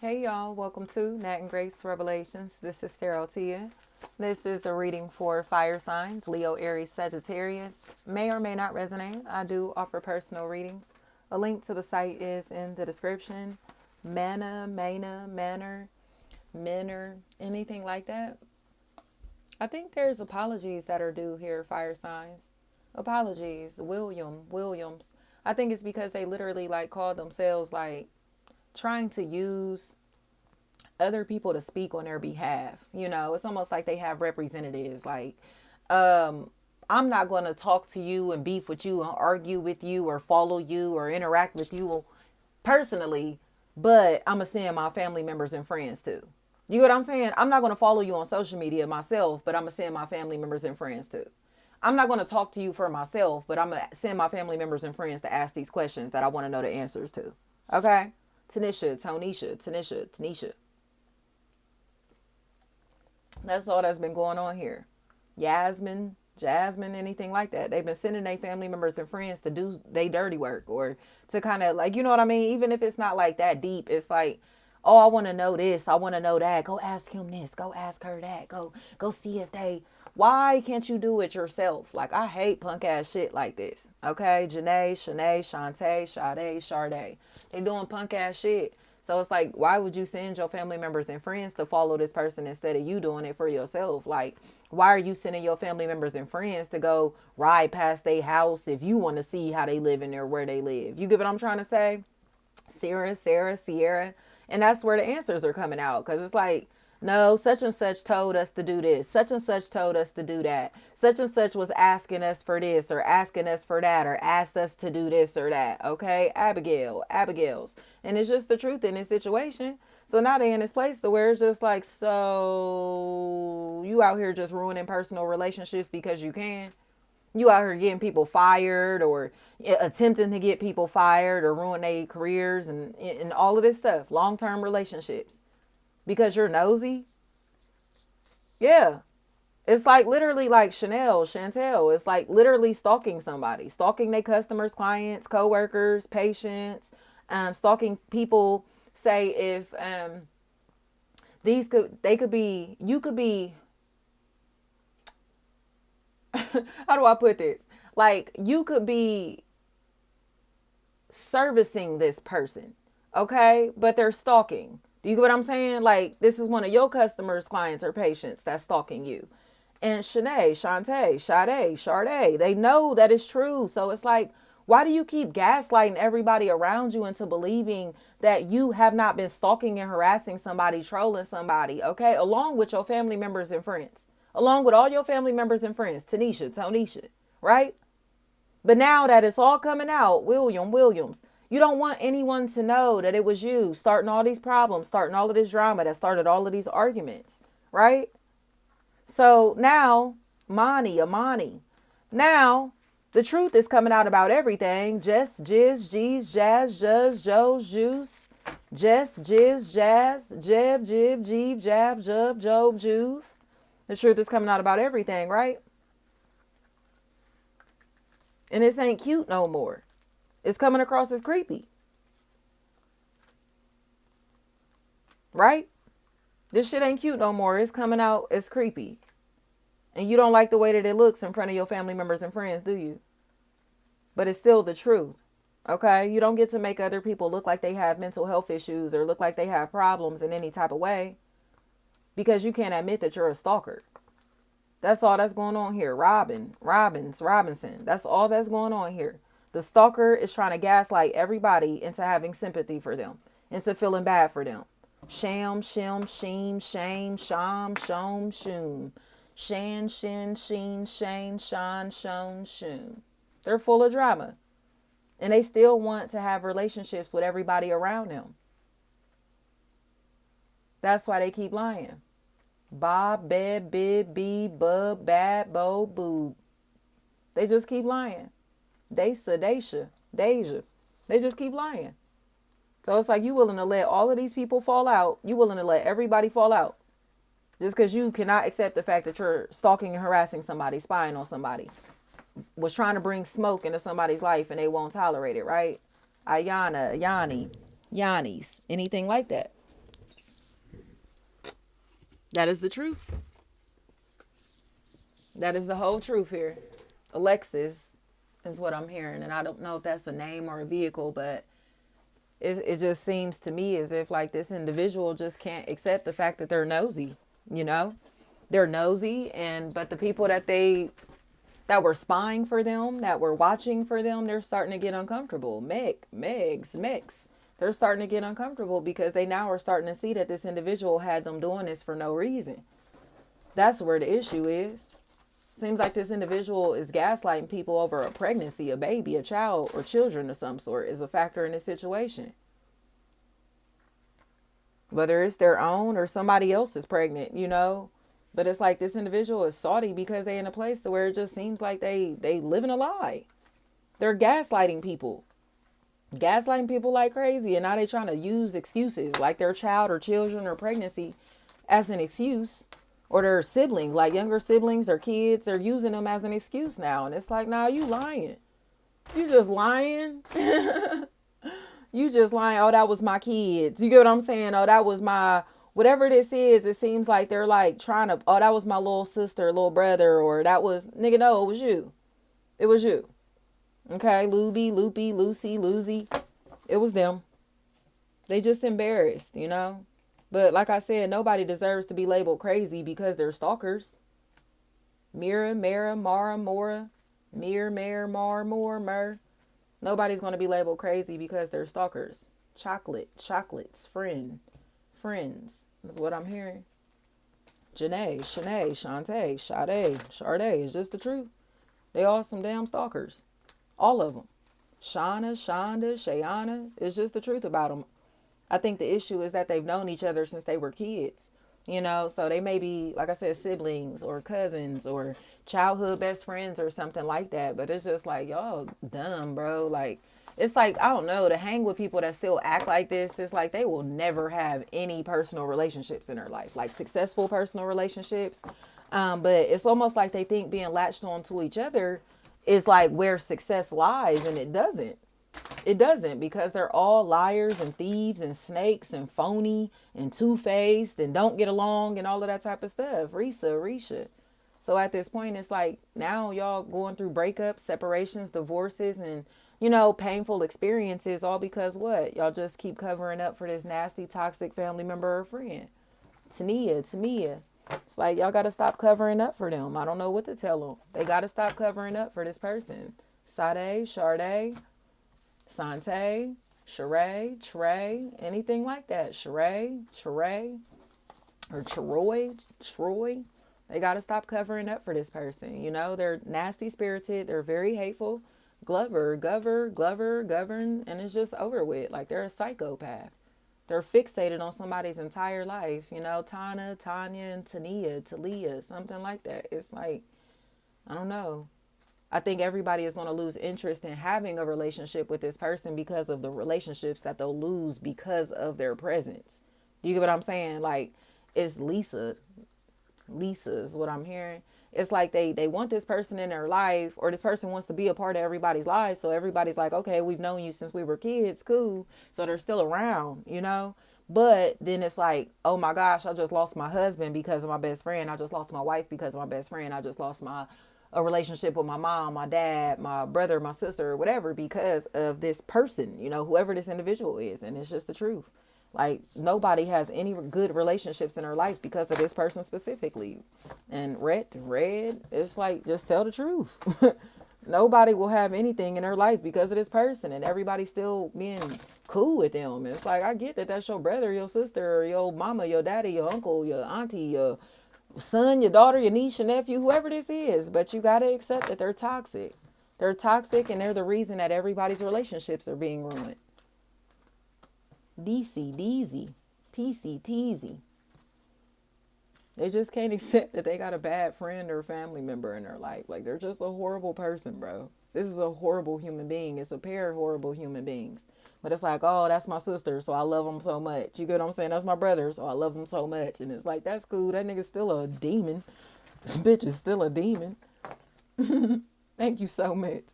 Hey y'all, welcome to Nat and Grace Revelations. This is Tarot Tia. This is a reading for fire signs, Leo, Aries, Sagittarius. May or may not resonate. I do offer personal readings. A link to the site is in the description. Manner, anything like that. I think there's apologies that are due here, fire signs. Apologies, Williams. I think it's because they literally call themselves trying to use other people to speak on their behalf. It's almost like they have representatives. I'm not going to talk to you and beef with you and argue with you or follow you or interact with you personally, but I'm going to send my family members and friends too. You know what I'm saying? I'm not going to follow you on social media myself, but I'm going to send my family members and friends too. I'm not going to talk to you for myself, but I'm going to send my family members and friends to ask these questions that I want to know the answers to. Okay? Tanisha. That's all that's been going on here. Jasmine, anything like that. They've been sending their family members and friends to do their dirty work or to kind of you know what I mean? Even if it's not that deep, it's oh, I want to know this. I want to know that. Go ask him this. Go ask her that. Go see if they. Why can't you do it yourself? I hate punk ass shit like this. Okay? Janae, Shanae, Shantae, Sade, Sharday. They doing punk ass shit. So it's why would you send your family members and friends to follow this person instead of you doing it for yourself? Why are you sending your family members and friends to go ride past their house if you want to see how they live in there, where they live? You get what I'm trying to say? Sarah, Sierra. And that's where the answers are coming out. Because it's no, such and such told us to do this. Such and such told us to do that. Such and such was asking us for this or asking us for that or asked us to do this or that. Okay? Abigail's. And it's just the truth in this situation. So now they're in this place to where it's just so you out here just ruining personal relationships because you can. You out here getting people fired or attempting to get people fired or ruin their careers and all of this stuff. Long-term relationships. Because you're nosy. Yeah. It's literally Chantel. It's literally stalking somebody. Stalking their customers, clients, coworkers, patients. Stalking people. Say if you could be how do I put this? You could be servicing this person. Okay? But they're stalking. Do you get what I'm saying? This is one of your customers, clients, or patients that's stalking you. And Shanae, Shantae, Sade, Sharday, they know that it's true. So it's why do you keep gaslighting everybody around you into believing that you have not been stalking and harassing somebody, trolling somebody, okay? Along with your family members and friends. Along with all your family members and friends, Tonisha, right? But now that it's all coming out, Williams, you don't want anyone to know that it was you starting all these problems, starting all of this drama that started all of these arguments, right? So now, Amani. Now, the truth is coming out about everything. Jess, Jizz, G's, Jazz, Juzz, Joe's, Juice. Jess, Jizz, Jazz, Jeb, Jib, Jeeve, Jab, Jub, Job, Juve. The truth is coming out about everything, right? And this ain't cute no more. It's coming across as creepy. Right? This shit ain't cute no more. It's coming out as creepy. And you don't like the way that it looks in front of your family members and friends, do you? But it's still the truth. Okay? You don't get to make other people look like they have mental health issues or look like they have problems in any type of way. Because you can't admit that you're a stalker. That's all that's going on here. Robinson. That's all that's going on here. The stalker is trying to gaslight everybody into having sympathy for them, into feeling bad for them. Sham, shim, sheem, shame, sham, shom, shoom. Shan, shin, sheen, shane, shan, shon, shoom. They're full of drama. And they still want to have relationships with everybody around them. That's why they keep lying. Bob, bed, bib, bee, bub, bad, bo, boob. They just keep lying. Deja. They just keep lying. So it's you willing to let all of these people fall out. You willing to let everybody fall out. Just because you cannot accept the fact that you're stalking and harassing somebody, spying on somebody. Was trying to bring smoke into somebody's life and they won't tolerate it, right? Ayana, Yanni, Yannis, anything like that. That is the truth. That is the whole truth here. Alexis is what I'm hearing. And I don't know if that's a name or a vehicle, but it just seems to me as if like this individual just can't accept the fact that they're nosy, you know? They're nosy, and but the people that were spying for them, that were watching for them, they're starting to get uncomfortable. Megs. They're starting to get uncomfortable because they now are starting to see that this individual had them doing this for no reason. That's where the issue is. Seems like this individual is gaslighting people over a pregnancy, a baby, a child, or children of some sort is a factor in this situation. Whether it's their own or somebody else is pregnant, you know. But it's like this individual is salty because they in a place to where it just seems like they living a lie. They're gaslighting people. Gaslighting people like crazy. And now they trying to use excuses like their child or children or pregnancy as an excuse. Or their siblings, like younger siblings or kids, they're using them as an excuse now. And it's like, nah, you lying. You just lying. You just lying. Oh, that was my kids. You get what I'm saying? Oh, that was my, whatever this is, it seems like they're like trying to, oh, that was my little sister, little brother, or that was, nigga, no, it was you. It was you. Okay, Luby, Loopy, Lucy, Lucy. It was them. They just embarrassed, you know? But like I said, nobody deserves to be labeled crazy because they're stalkers. Mira, Mara, Mara, Mora, Mir, Mare, Mar, More, Mer. Nobody's going to be labeled crazy because they're stalkers. Chocolates, friends. That's what I'm hearing. Janae, Shanae, Shantae, Sade. It's just the truth. They all some damn stalkers. All of them. Shauna, Shonda, Shayana. It's just the truth about them. I think the issue is that they've known each other since they were kids, you know, so they may be, like I said, siblings or cousins or childhood best friends or something like that. But it's just like, y'all dumb, bro. Like, it's like, I don't know, to hang with people that still act like this, it's like they will never have any personal relationships in their life, like successful personal relationships. But it's almost like they think being latched on to each other is like where success lies, and it doesn't. It doesn't, because they're all liars and thieves and snakes and phony and two-faced and don't get along and all of that type of stuff. Risha. So at this point, it's like now y'all going through breakups, separations, divorces, and, you know, painful experiences, all because what? Y'all just keep covering up for this nasty, toxic family member or friend. Tamia. It's like y'all got to stop covering up for them. I don't know what to tell them. They got to stop covering up for this person. Sade, Sante, Sheree, Trey, anything like that. Sheree, or Troy. They got to stop covering up for this person. You know, they're nasty spirited. They're very hateful. Glover, govern, and it's just over with. Like, they're a psychopath. They're fixated on somebody's entire life. You know, Tanya, and Talia, something like that. It's like, I don't know. I think everybody is going to lose interest in having a relationship with this person because of the relationships that they'll lose because of their presence. You get what I'm saying? Like, it's Lisa is what I'm hearing. It's like they want this person in their life, or this person wants to be a part of everybody's life. So everybody's like, okay, we've known you since we were kids. Cool. So they're still around, you know? But then it's like, oh my gosh, I just lost my husband because of my best friend. I just lost my wife because of my best friend. I just lost a relationship with my mom, my dad, my brother, my sister, or whatever, because of this person, you know, whoever this individual is. And it's just the truth. Like, nobody has any good relationships in her life because of this person specifically. And red, it's like, just tell the truth. Nobody will have anything in her life because of this person, and everybody's still being cool with them. It's like, I get that that's your brother, your sister, or your mama, your daddy, your uncle, your auntie, your son, your daughter, your niece, your nephew, whoever this is. But you got to accept that they're toxic. They're toxic, and they're the reason that everybody's relationships are being ruined. Deezy, teasy. They just can't accept that they got a bad friend or family member in their life. Like, they're just a horrible person, bro. This is a horrible human being. It's a pair of horrible human beings. But it's like, oh, that's my sister, so I love him so much. You get what I'm saying? That's my brother, so I love him so much. And it's like, that's cool. That nigga's still a demon. This bitch is still a demon. Thank you so much.